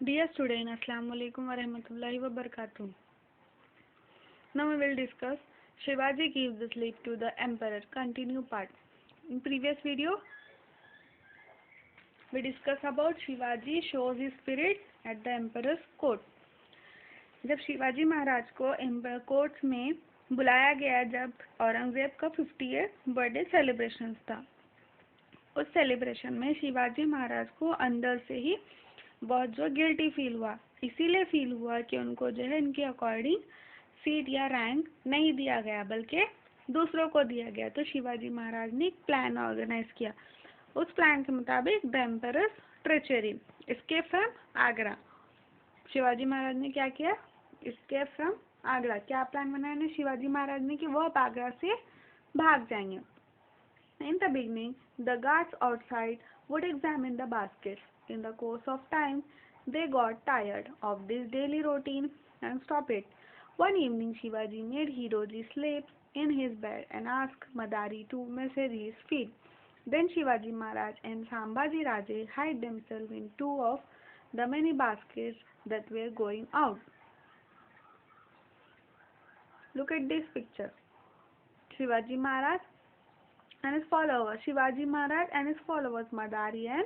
Dear student, Assalamu alaikum wa rahmatullahi wa barakatuh. Now we will discuss Shivaji gives the slip to the emperor. Continue part. In previous video, we discussed about Shivaji shows his spirit at the emperor's court. जब शिवाजी महाराज को emperor court में बुलाया गया जब औरंगजेब का 50th birthday celebration था, उस celebration में शिवाजी महाराज को अंदर से ही बहुत जो गिल्टी फील हुआ, इसीलिए फील हुआ कि उनको जो है इनके अकॉर्डिंग सीट या रैंक नहीं दिया गया बल्कि दूसरों को दिया गया। तो शिवाजी महाराज ने एक प्लान ऑर्गेनाइज किया। उस प्लान के मुताबिक the emperor's treachery escape from Agra. Shivaji Maharaj ने क्या किया? Escape from Agra. क्या प्लान बनाया ने शिवाजी महाराज ने कि वो अब आगरा से भाग जाएंगे। In the beginning, the guards outside would examine the baskets. In the course of time, they got tired of this daily routine and stopped it. One evening, Shivaji made Hiroji sleep in his bed and asked Madari to massage his feet. Then Shivaji Maharaj and Sambhaji Raje hid themselves in two of the many baskets that were going out. Look at this picture. Shivaji Maharaj and his followers, Shivaji Maharaj and his followers Madari and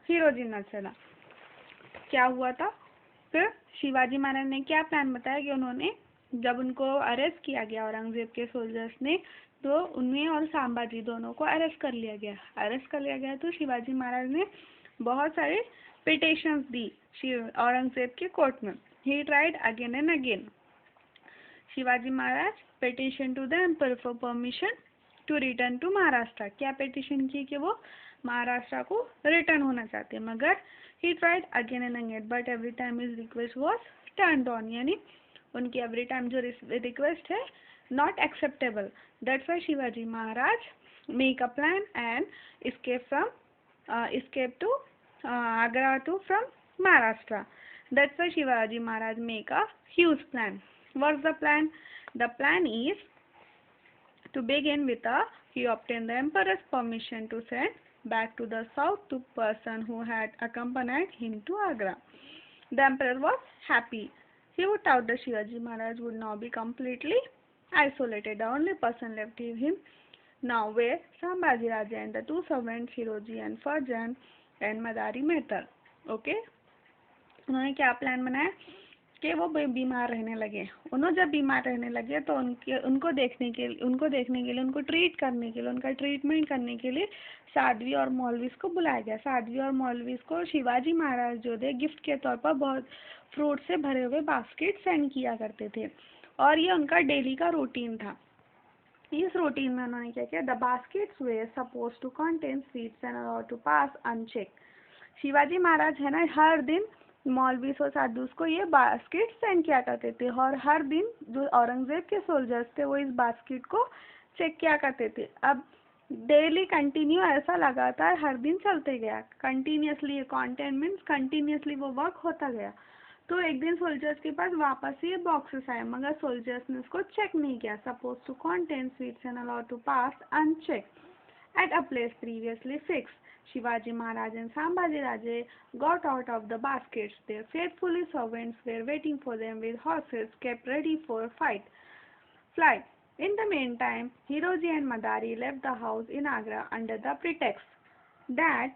Hiroji Narsala. क्या हुआ था? फिर शिवाजी महाराज ने क्या plan बताया कि उन्होंने जब उनको अरेस्ट किया गया औरंगजेब के सोल्जर्स ने, तो उन्हें और संभाजी दोनों को अरेस्ट कर लिया गया। तो शिवाजी महाराज ने बहुत सारे पिटिशंस दी औरंगजेब के कोर्ट में। He tried again and again. Shivaji Maharaj petition to the emperor for permission to return to Maharashtra. क्या पिटिशन की कि वो महाराष्ट्र को रिटर्न होना चाहते हैं, मगर ही tried again and again but every time his request was turned on, यानी उनकी एवरी टाइम जो रिक्वेस्ट है not acceptable. That's why Shivaji Maharaj make a plan and escape to Agra to from Maharashtra. That's why Shivaji Maharaj make a huge plan. What's the plan? The plan is to begin with he obtained the emperor's permission to send back to the south to person who had accompanied him to Agra. The emperor was happy. He would thought that Shivaji Maharaj would now be completely isolated. The only person left him now were Sambhaji Raja and the two servants Hiroji and Farjan and Madari Mehta. Okay? उन्होंने क्या plan बनाया कि वो बीमार रहने लगे। उन्होंने जब बीमार रहने लगे तो उनको देखने के लिए उनको ट्रीट करने के लिए उनका ट्रीटमेंट करने के लिए साध्वी और मौलवीस को बुलाया गया। साध्वी और मौलवीस को शिवाजी महाराज जो थे गिफ्ट के तौर पर बहुत फ्रूट से भरे हुए बास्केट सेंड किया करते थे और ये उनका डेली का रूटीन था। इस रूटीन में उन्होंने क्या किया? The baskets they suppose to contain sweets and allowed to pass unchecked. Shivaji Maharaj है ना, हर दिन मौलवीस और साधुस को ये बास्केट सेंड किया करते थे और हर दिन जो औरंगजेब के सोल्जर्स थे वो इस बास्केट को चेक किया करते थे। अब डेली कंटिन्यू ऐसा लगातार हर दिन चलते गया, कंटिन्यूसली कंटेंट मीन्स कंटिन्यूसली वो वर्क होता गया। तो एक दिन सोल्जर्स के पास वापस ये बॉक्सेस आए, मगर सोल्जर्स ने उसको चेक नहीं किया। Suppose to contain sweets and allowed to pass uncheck at a place previously fixed. Shivaji Maharaj and Sambhaji Raje got out of the baskets. Their faithful servants were waiting for them with horses kept ready for flight. In the meantime, Hiroji and Madari left the house in Agra under the pretext that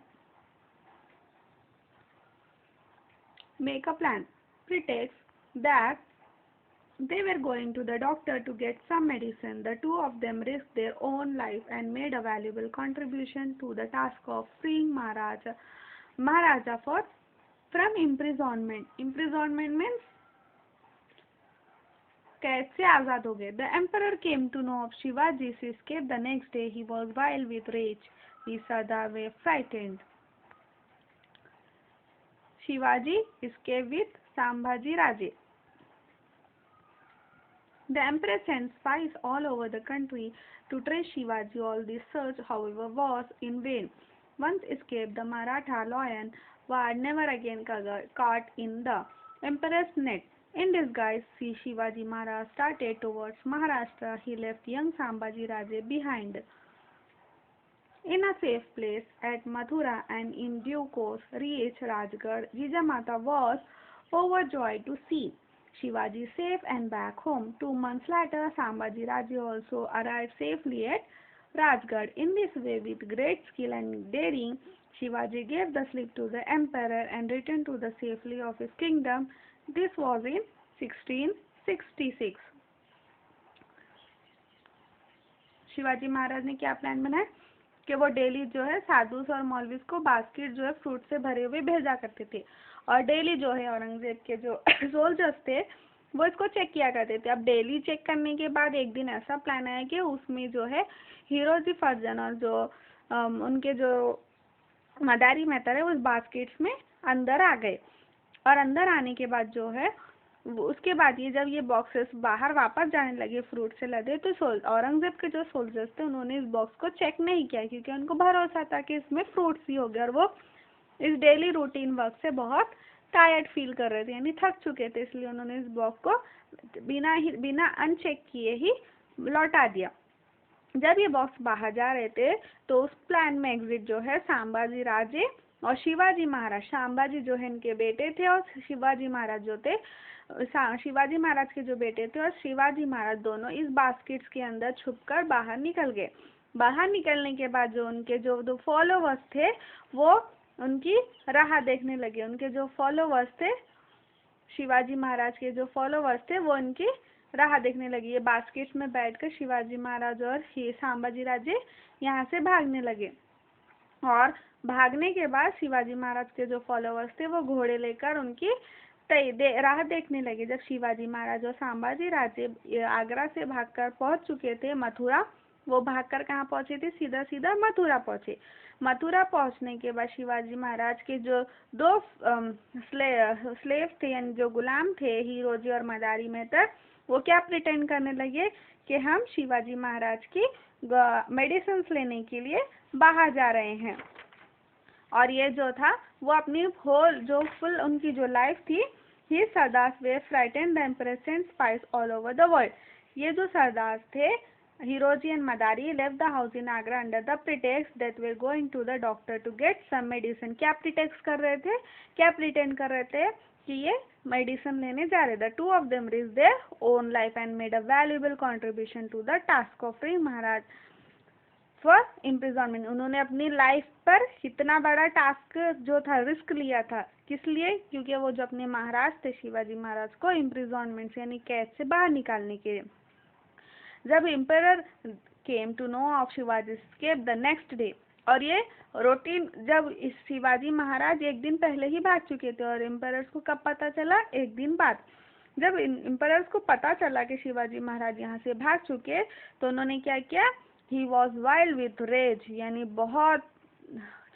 make a plan. Pretext that they were going to the doctor to get some medicine. The two of them risked their own life and made a valuable contribution to the task of freeing Maharaja from imprisonment. Imprisonment means कैद से आजाद हो गए। The emperor came to know of Shivaji's escape the next day. He was wild with rage. He saw the way frightened. Shivaji escaped with Sambhaji Raje. The emperor sent spies all over the country to trace Shivaji. All this search, however, was in vain. Once escaped, the Maratha lion was never again caught in the emperor's net. In disguise, Shivaji Maharaj started towards Maharashtra. He left young Sambhaji Raje behind. in a safe place at Mathura and in due course reached Rajgarh. Jijamata was overjoyed to see Shivaji safe and back home. 2 months later, Sambhaji Raje also arrived safely at Rajgarh. In this way, with great skill and daring, Shivaji gave the slip to the emperor and returned to the safely of his kingdom. This was in 1666. Shivaji Maharaj ने क्या plan बनाया कि वो daily जो है साधुस और मौलवीस को basket जो है फ्रूट से भरे हुए भेजा करते थे और डेली जो है औरंगजेब के जो सोल्जर्स थे वो इसको चेक किया करते थे। अब डेली चेक करने के बाद एक दिन ऐसा प्लान आया कि उसमें जो है हीरोजी फर्जन और जो उनके जो मदारी मेहतर है उस बास्केट्स में अंदर आ गए और अंदर आने के बाद जो है उसके बाद ये जब ये बॉक्सेस बाहर वापस जाने लगे फ्रूट से लदे तो औरंगजेब के जो सोल्जर्स थे उन्होंने इस बॉक्स को चेक नहीं किया क्योंकि उनको भरोसा था कि इसमें फ्रूट्स ही हो गए और वो इस डेली रूटीन वर्क से बहुत टायर्ड फील कर रहे थे यानी थक चुके थे, इसलिए उन्होंने इस बॉक्स को बिना अनचेक किए ही लौटा दिया। जब ये बॉक्स बाहर जा रहे थे तो उस प्लान में एग्जिट जो है संभाजी राजे और शिवाजी महाराज, संभाजी जो है इनके बेटे थे और शिवाजी महाराज जो थे शिवाजी महाराज के जो बेटे थे और शिवाजी महाराज दोनों इस बास्केट्स के अंदर छुपकर बाहर निकल गए। बाहर निकलने के बाद जो उनके जो दो फॉलोवर्स थे वो उनकी राह देखने लगे। उनके जो फॉलोवर्स थे शिवाजी महाराज के जो फॉलोवर्स थे वो उनकी राह देखने लगे। ये बास्केट्स में बैठकर शिवाजी महाराज और संभाजी राजे यहाँ से भागने लगे और भागने के बाद शिवाजी महाराज के जो फॉलोवर्स थे वो घोड़े लेकर उनकी राह देखने लगे। जब शिवाजी महाराज और संभाजी राजे आगरा से भागकर पहुंच चुके थे मथुरा, वो भागकर कहाँ पहुंचे थे, सीधा सीधा मथुरा पहुंचे। मथुरा पहुंचने के बाद शिवाजी महाराज के जो दो स्लेव थे यानी जो गुलाम थे हीरोजी और मदारी मेहतर, वो क्या प्रिटेंड करने लगे कि हम शिवाजी महाराज की मेडिसिन लेने के लिए बाहर जा रहे हैं। और ये जो था वो अपनी होल जो फुल उनकी जो लाइफ थी ही sardar they frightened the empress and spies all over the world. ये जो सरदार थे Hiroji and Madari left the house in Agra under the pretext that they going to the doctor to get some medicine. क्या pretext कर रहे थे, क्या प्रिटेंड कर रहे थे कि ये मेडिसिन लेने जा रहे थे। 2 of them risked their own life and made a valuable contribution to the task of freeing Maharaj for imprisonment. उन्होंने अपनी लाइफ पर कितना बड़ा टास्क जो था रिस्क लिया था, किस लिए, क्योंकि वो जो अपने महाराज थे शिवाजी महाराज को इम्प्रिजनमेंट से यानी कैद से बाहर निकालने के लिए। जब emperor came to know of Shivaji escape the next day, और ये रूटीन जब इस शिवाजी महाराज एक दिन पहले ही भाग चुके थे और एम्परर्स को कब पता चला, एक दिन बाद। जब एम्परर्स को पता चला कि शिवाजी महाराज यहाँ से भाग चुके तो उन्होंने क्या किया, he was wild with rage यानी बहुत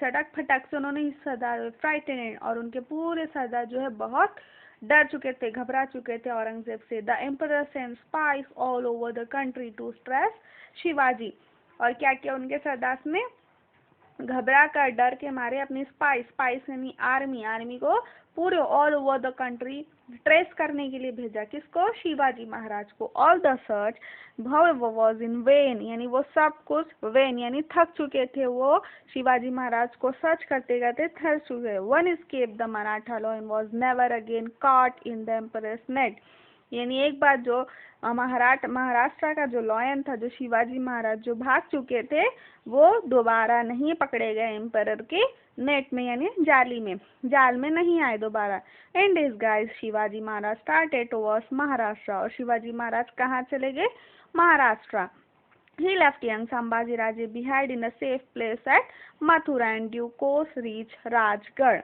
चटक फटक से उन्होंने इस सरदार फ्राइटेड और उनके पूरे सरदार जो है बहुत डर चुके थे, घबरा चुके थे औरंगजेब से। The emperor send spies all over the country to trace Shivaji. और क्या किया उनके सरदार ने, घबरा कर डर के मारे अपनी स्पाइस यानी आर्मी को पूरे all over the country trace करने के लिए भेजा। किसको, शिवाजी महाराज को। All the search was in when यानी वो सब कुछ वेन यानी थक चुके थे, वो शिवाजी महाराज को सर्च करते करते थक चुके। One escape the Maratha lion was never again caught in the emperors net यानी एक बार जो महाराष्ट्र का जो लॉयन था, जो शिवाजी महाराज जो भाग चुके थे, वो दोबारा नहीं पकड़े गए एम्परर के नेट में यानी जाल में नहीं आए दोबारा। इन disguise Shivaji Maharaj started towards Maharashtra. और शिवाजी महाराज कहाँ चले गए, Maharashtra. He left young Sambhaji Raje behind in a safe place at Mathura and due course reached Rajgarh।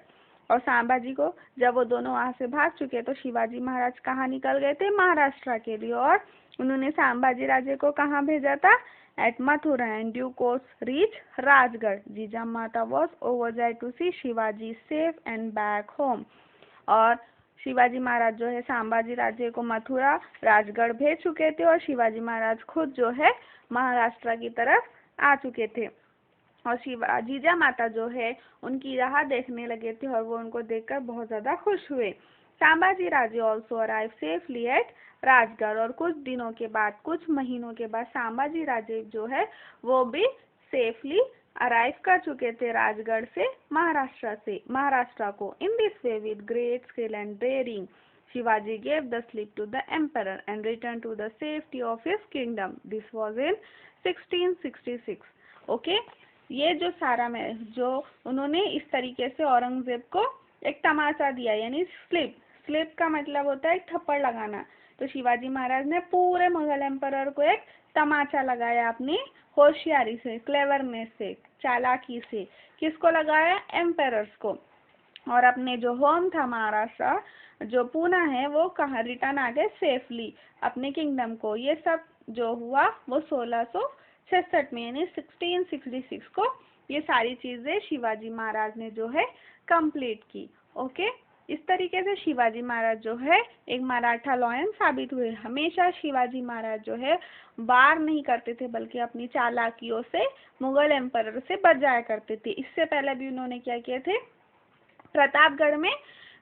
और संभाजी को जब वो दोनों वहां से भाग चुके तो शिवाजी महाराज कहाँ निकल गए थे, महाराष्ट्र के लिए। और उन्होंने संभाजी राजे को कहाँ भेजा था, at Mathura and due course reach Rajgarh. Jijamata was overjoyed to see Shivaji safe and back home. और शिवाजी महाराज जो है संभाजी राजे को मथुरा राजगढ़ भेज चुके थे और शिवाजी महाराज खुद जो है महाराष्ट्र की तरफ आ चुके थे। और जीजा माता जो है उनकी राह देखने लगे थे और वो उनको देखकर बहुत ज्यादा खुश हुए। Sambhaji Raje also arrive safely at Rajgarh. और कुछ दिनों के बाद, कुछ महीनों के बाद संभाजी राजे जो है वो भी सेफली अराइव कर चुके थे राजगढ़ से महाराष्ट्र को। In this way with great skill and daring Shivaji gave the slip to the emperor and returned to the safety of his kingdom. This was in 1666. Okay ये जो सारा में जो उन्होंने इस तरीके से औरंगजेब को एक तमाचा दिया, यानी स्लिप का मतलब होता है एक थप्पड़ लगाना। तो शिवाजी महाराज ने पूरे मुगल एम्परर को एक तमाचा लगाया अपनी होशियारी से, क्लेवरनेस से, चालाकी से। किसको लगाया? एम्परर्स को। और अपने जो होम था महाराष्ट्र, जो पूना है, वो कहाँ रिटर्न आ गए सेफली अपने किंगडम को। ये सब जो हुआ वो 1666 में यानी 1666 को ये सारी चीजें शिवाजी महाराज ने जो है कंप्लीट की। ओके, इस तरीके से शिवाजी महाराज जो है एक मराठा लॉयन साबित हुए। हमेशा शिवाजी महाराज जो है वार नहीं करते थे, बल्कि अपनी चालाकियों से मुगल एम्परर से बच जाया करते थे। इससे पहले भी उन्होंने क्या किए थे? प्रतापगढ़ में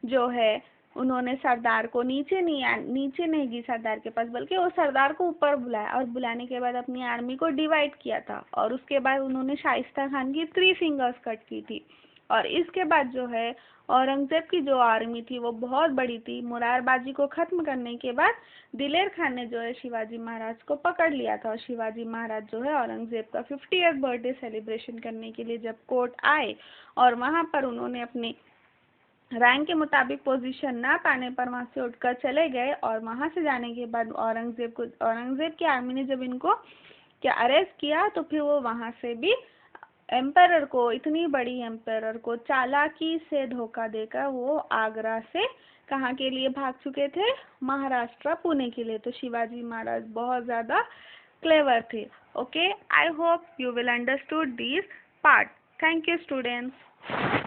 जो है उन्होंने सरदार को नीचे नहीं गई सरदार के पास, बल्कि वो सरदार को ऊपर बुलाया और बुलाने के बाद अपनी आर्मी को डिवाइड किया था। और उसके बाद उन्होंने शाइस्ता खान की 3 फिंगर्स कट की थी। और इसके बाद जो है औरंगजेब की जो आर्मी थी वो बहुत बड़ी थी। मुरारबाजी को खत्म करने के बाद दिलेर खान ने जो है शिवाजी महाराज को पकड़ लिया था। और शिवाजी महाराज जो है औरंगजेब का 50th बर्थडे सेलिब्रेशन करने के लिए जब कोर्ट आए और वहां पर उन्होंने अपने रैंक के मुताबिक पोजीशन ना पाने पर वहां से उठकर चले गए। और वहां से जाने के बाद औरंगजेब की आर्मी ने जब इनको क्या अरेस्ट किया, तो फिर वो वहां से भी एम्परर को, इतनी बड़ी एम्परर को चालाकी से धोखा देकर वो आगरा से कहाँ के लिए भाग चुके थे? महाराष्ट्र, पुणे के लिए। तो शिवाजी महाराज बहुत ज्यादा क्लेवर थे। Okay, I hope you will understood this part. Thank you students.